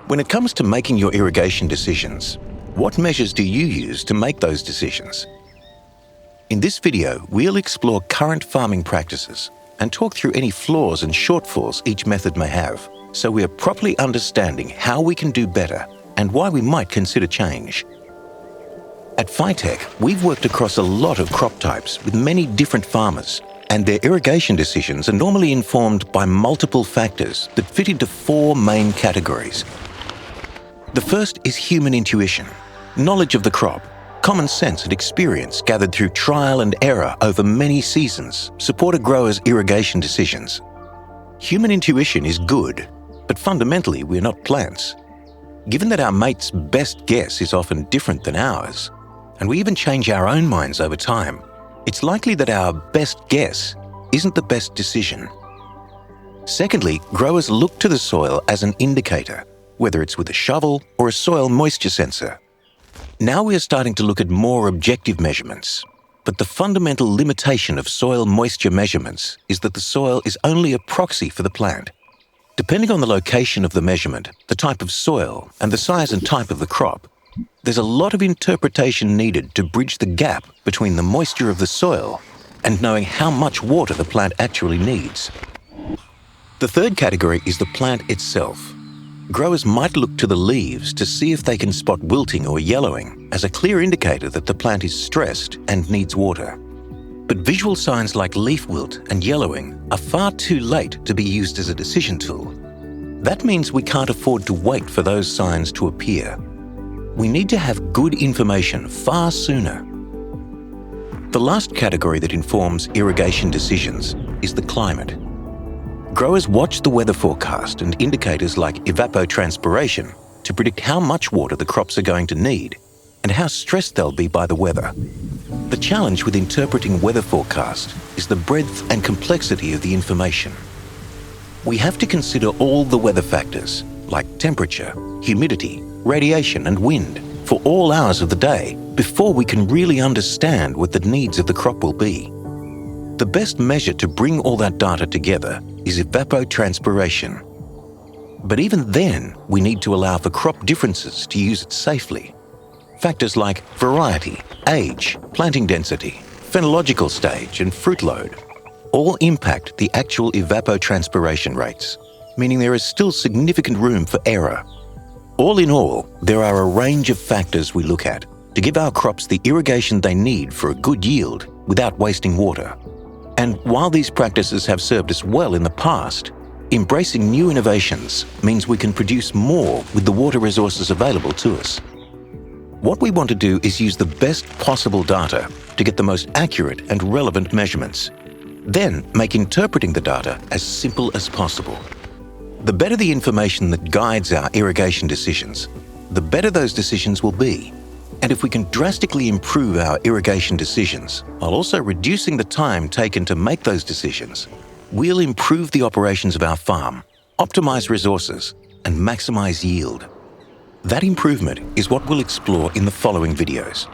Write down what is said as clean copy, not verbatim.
When it comes to making your irrigation decisions, what measures do you use to make those decisions? In this video, we'll explore current farming practices and talk through any flaws and shortfalls each method may have, so we are properly understanding how we can do better and why we might consider change. At Phytech, we've worked across a lot of crop types with many different farmers, and their irrigation decisions are normally informed by multiple factors that fit into four main categories. The first is human intuition, knowledge of the crop, common sense and experience gathered through trial and error over many seasons support a grower's irrigation decisions. Human intuition is good, but fundamentally we're not plants. Given that our mate's best guess is often different than ours, and we even change our own minds over time, it's likely that our best guess isn't the best decision. Secondly, growers look to the soil as an indicator, whether it's with a shovel or a soil moisture sensor. Now we are starting to look at more objective measurements, but the fundamental limitation of soil moisture measurements is that the soil is only a proxy for the plant. Depending on the location of the measurement, the type of soil, and the size and type of the crop, there's a lot of interpretation needed to bridge the gap between the moisture of the soil and knowing how much water the plant actually needs. The third category is the plant itself. Growers might look to the leaves to see if they can spot wilting or yellowing as a clear indicator that the plant is stressed and needs water. But visual signs like leaf wilt and yellowing are far too late to be used as a decision tool. That means we can't afford to wait for those signs to appear. We need to have good information far sooner. The last category that informs irrigation decisions is the climate. Growers watch the weather forecast and indicators like evapotranspiration to predict how much water the crops are going to need and how stressed they'll be by the weather. The challenge with interpreting weather forecast is the breadth and complexity of the information. We have to consider all the weather factors like temperature, humidity, radiation and wind for all hours of the day before we can really understand what the needs of the crop will be. The best measure to bring all that data together is evapotranspiration. But even then, we need to allow for crop differences to use it safely. Factors like variety, age, planting density, phenological stage and fruit load all impact the actual evapotranspiration rates, meaning there is still significant room for error. All in all, there are a range of factors we look at to give our crops the irrigation they need for a good yield without wasting water. And while these practices have served us well in the past, embracing new innovations means we can produce more with the water resources available to us. What we want to do is use the best possible data to get the most accurate and relevant measurements, then make interpreting the data as simple as possible. The better the information that guides our irrigation decisions, the better those decisions will be. And if we can drastically improve our irrigation decisions while also reducing the time taken to make those decisions, we'll improve the operations of our farm, optimize resources, and maximize yield. That improvement is what we'll explore in the following videos.